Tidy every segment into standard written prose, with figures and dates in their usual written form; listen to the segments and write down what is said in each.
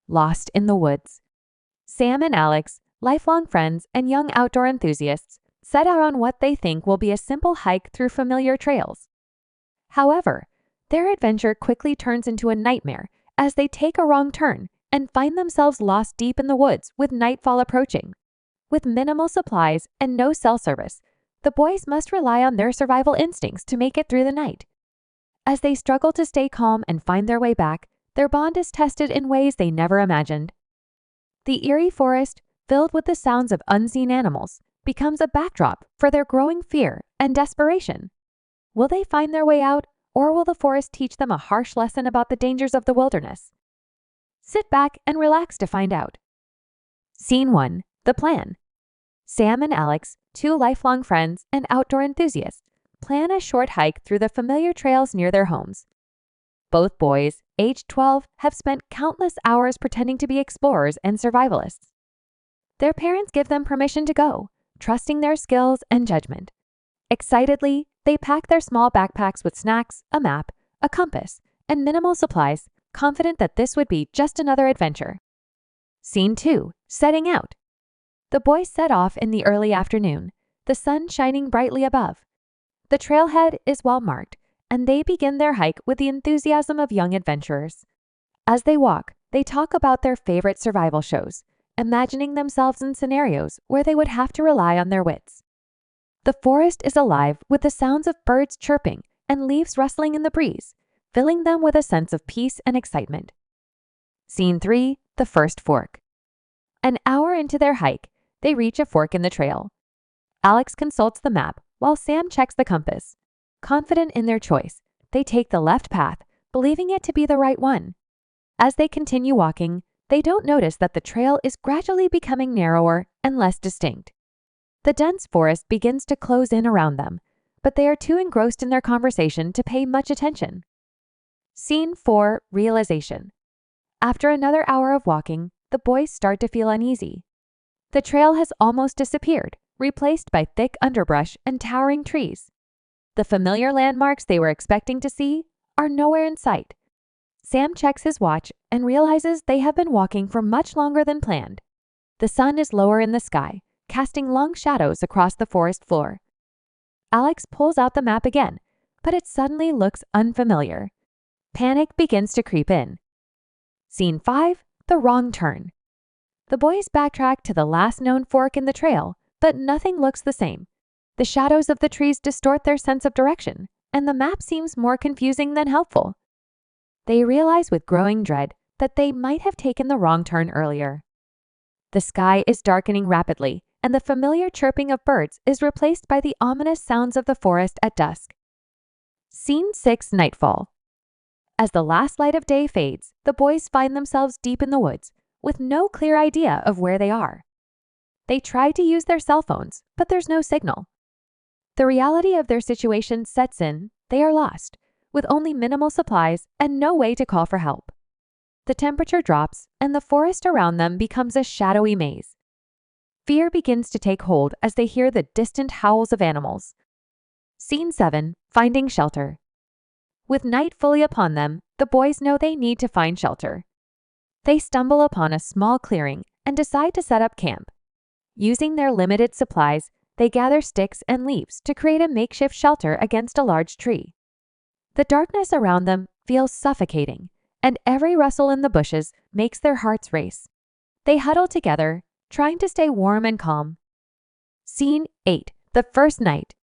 Lost in the woods. Sam and Alex, lifelong friends and young outdoor enthusiasts, set out on what they think will be a simple hike through familiar trails. However, their adventure quickly turns into a nightmare as they take a wrong turn and find themselves lost deep in the woods with nightfall approaching. With minimal supplies and no cell service, the boys must rely on their survival instincts to make it through the night. As they struggle to stay calm and find their way back, their bond is tested in ways they never imagined. The eerie forest, filled with the sounds of unseen animals, becomes a backdrop for their growing fear and desperation. Will they find their way out, or will the forest teach them a harsh lesson about the dangers of the wilderness? Sit back and relax to find out. Scene 1. The plan. Sam and Alex, two lifelong friends and outdoor enthusiasts, plan a short hike through the familiar trails near their homes. Both boys, aged 12, have spent countless hours pretending to be explorers and survivalists. Their parents give them permission to go, trusting their skills and judgment. Excitedly, they pack their small backpacks with snacks, a map, a compass, and minimal supplies, confident that this would be just another adventure. Scene 2. Setting out. The boys set off in the early afternoon, the sun shining brightly above. The trailhead is well marked, and they begin their hike with the enthusiasm of young adventurers. As they walk, they talk about their favorite survival shows, imagining themselves in scenarios where they would have to rely on their wits. The forest is alive with the sounds of birds chirping and leaves rustling in the breeze, filling them with a sense of peace and excitement. Scene 3. The first fork. An hour into their hike, they reach a fork in the trail. Alex consults the map while Sam checks the compass. Confident in their choice, they take the left path, believing it to be the right one. As they continue walking, they don't notice that the trail is gradually becoming narrower and less distinct. The dense forest begins to close in around them, but they are too engrossed in their conversation to pay much attention. Scene 4. Realization. After another hour of walking, the boys start to feel uneasy. The trail has almost disappeared, replaced by thick underbrush and towering trees. The familiar landmarks they were expecting to see are nowhere in sight. Sam checks his watch and realizes they have been walking for much longer than planned. The sun is lower in the sky, casting long shadows across the forest floor. Alex pulls out the map again, but it suddenly looks unfamiliar. Panic begins to creep in. Scene 5. The wrong turn. The boys backtrack to the last known fork in the trail, but nothing looks the same. The shadows of the trees distort their sense of direction, and the map seems more confusing than helpful. They realize with growing dread that they might have taken the wrong turn earlier. The sky is darkening rapidly, and the familiar chirping of birds is replaced by the ominous sounds of the forest at dusk. Scene 6. Nightfall. As the last light of day fades, the boys find themselves deep in the woods, with no clear idea of where they are. They try to use their cell phones, but there's no signal. The reality of their situation sets in. They are lost, with only minimal supplies and no way to call for help. The temperature drops, and the forest around them becomes a shadowy maze. Fear begins to take hold as they hear the distant howls of animals. Scene 7. Finding shelter. With night fully upon them, the boys know they need to find shelter. They stumble upon a small clearing and decide to set up camp. Using their limited supplies, they gather sticks and leaves to create a makeshift shelter against a large tree. The darkness around them feels suffocating, and every rustle in the bushes makes their hearts race. They huddle together, trying to stay warm and calm. Scene 8. The first night.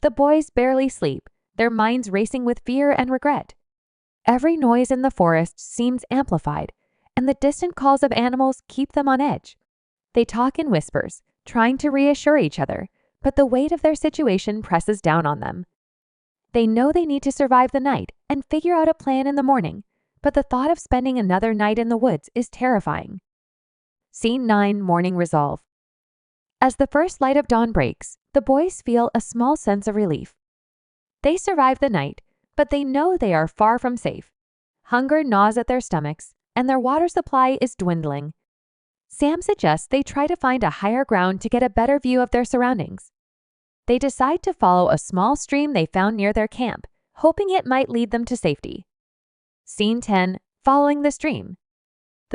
The boys barely sleep, their minds racing with fear and regret. Every noise in the forest seems amplified, and the distant calls of animals keep them on edge. They talk in whispers, trying to reassure each other, but the weight of their situation presses down on them. They know they need to survive the night and figure out a plan in the morning, but the thought of spending another night in the woods is terrifying. Scene 9. Morning resolve. As the first light of dawn breaks, the boys feel a small sense of relief. They survive the night, but they know they are far from safe. Hunger gnaws at their stomachs, and their water supply is dwindling. Sam suggests they try to find a higher ground to get a better view of their surroundings. They decide to follow a small stream they found near their camp, hoping it might lead them to safety. Scene 10. Following the stream.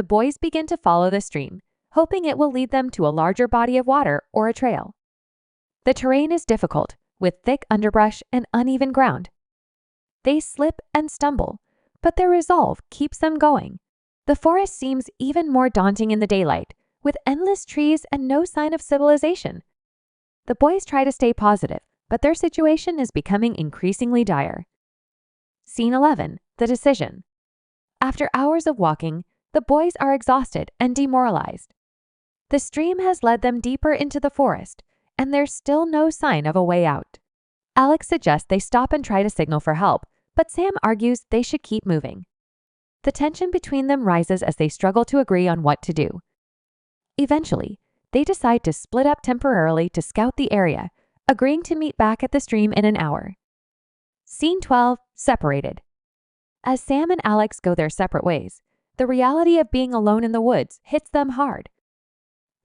the boys begin to follow the stream, hoping it will lead them to a larger body of water or a trail. The terrain is difficult, with thick underbrush and uneven ground. They slip and stumble, but their resolve keeps them going. The forest seems even more daunting in the daylight, with endless trees and no sign of civilization. The boys try to stay positive, but their situation is becoming increasingly dire. Scene 11. The decision. After hours of walking, the boys are exhausted and demoralized. The stream has led them deeper into the forest, and there's still no sign of a way out. Alex suggests they stop and try to signal for help, but Sam argues they should keep moving. The tension between them rises as they struggle to agree on what to do. Eventually, they decide to split up temporarily to scout the area, agreeing to meet back at the stream in an hour. Scene 12. Separated. As Sam and Alex go their separate ways, the reality of being alone in the woods hits them hard.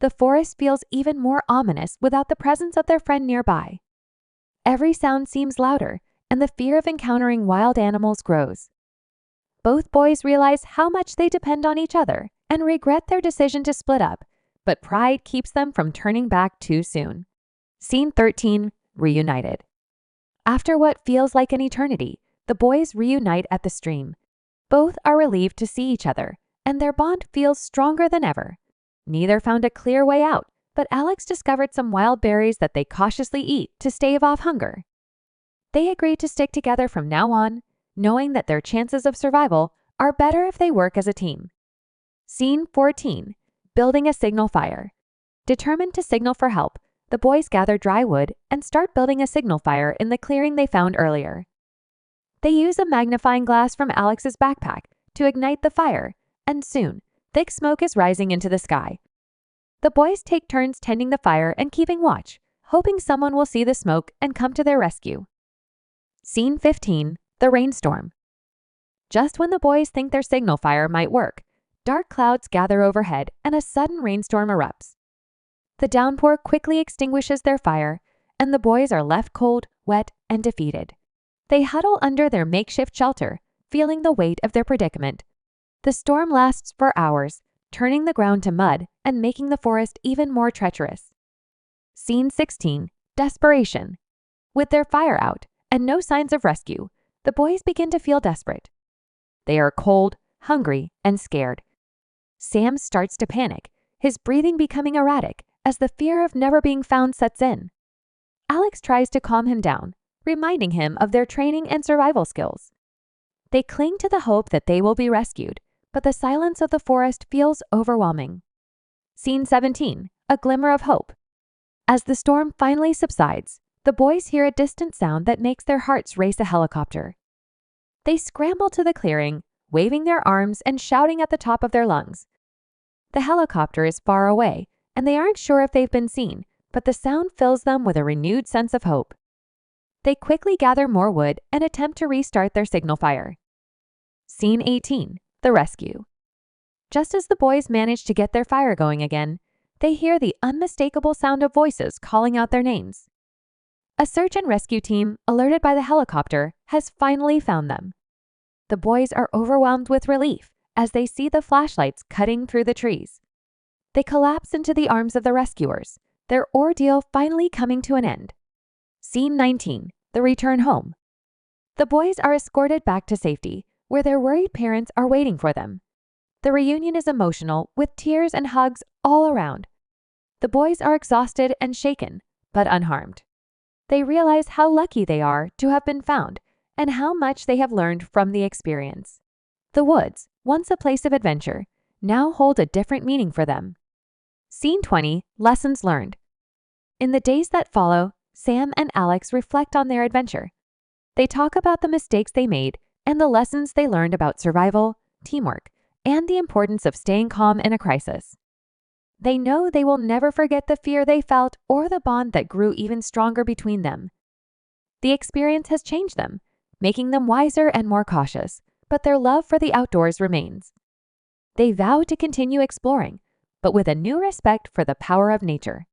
The forest feels even more ominous without the presence of their friend nearby. Every sound seems louder, and the fear of encountering wild animals grows. Both boys realize how much they depend on each other and regret their decision to split up, but pride keeps them from turning back too soon. Scene 13. Reunited. After what feels like an eternity, the boys reunite at the stream. Both are relieved to see each other, and their bond feels stronger than ever. Neither found a clear way out, but Alex discovered some wild berries that they cautiously eat to stave off hunger. They agree to stick together from now on, knowing that their chances of survival are better if they work as a team. Scene 14. Building a signal fire. Determined to signal for help, the boys gather dry wood and start building a signal fire in the clearing they found earlier. They use a magnifying glass from Alex's backpack to ignite the fire, and soon, thick smoke is rising into the sky. The boys take turns tending the fire and keeping watch, hoping someone will see the smoke and come to their rescue. Scene 15. The rainstorm. Just when the boys think their signal fire might work, dark clouds gather overhead and a sudden rainstorm erupts. The downpour quickly extinguishes their fire, and the boys are left cold, wet, and defeated. They huddle under their makeshift shelter, feeling the weight of their predicament. The storm lasts for hours, turning the ground to mud and making the forest even more treacherous. Scene 16. Desperation. With their fire out and no signs of rescue, the boys begin to feel desperate. They are cold, hungry, and scared. Sam starts to panic, his breathing becoming erratic as the fear of never being found sets in. Alex tries to calm him down, reminding him of their training and survival skills. They cling to the hope that they will be rescued, but the silence of the forest feels overwhelming. Scene 17. A glimmer of hope. As the storm finally subsides, the boys hear a distant sound that makes their hearts race. A helicopter. They scramble to the clearing, waving their arms and shouting at the top of their lungs. The helicopter is far away, and they aren't sure if they've been seen, but the sound fills them with a renewed sense of hope. They quickly gather more wood and attempt to restart their signal fire. Scene 18. The rescue. Just as the boys manage to get their fire going again, they hear the unmistakable sound of voices calling out their names. A search and rescue team, alerted by the helicopter, has finally found them. The boys are overwhelmed with relief as they see the flashlights cutting through the trees. They collapse into the arms of the rescuers, their ordeal finally coming to an end. Scene 19. The return home. The boys are escorted back to safety, where their worried parents are waiting for them. The reunion is emotional, with tears and hugs all around. The boys are exhausted and shaken, but unharmed. They realize how lucky they are to have been found and how much they have learned from the experience. The woods, once a place of adventure, now hold a different meaning for them. Scene 20. Lessons learned. In the days that follow, Sam and Alex reflect on their adventure. They talk about the mistakes they made and the lessons they learned about survival, teamwork, and the importance of staying calm in a crisis. They know they will never forget the fear they felt or the bond that grew even stronger between them. The experience has changed them, making them wiser and more cautious, but their love for the outdoors remains. They vow to continue exploring, but with a new respect for the power of nature.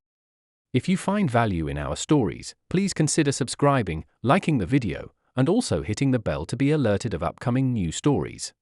If you find value in our stories, please consider subscribing, liking the video, and also hitting the bell to be alerted of upcoming new stories.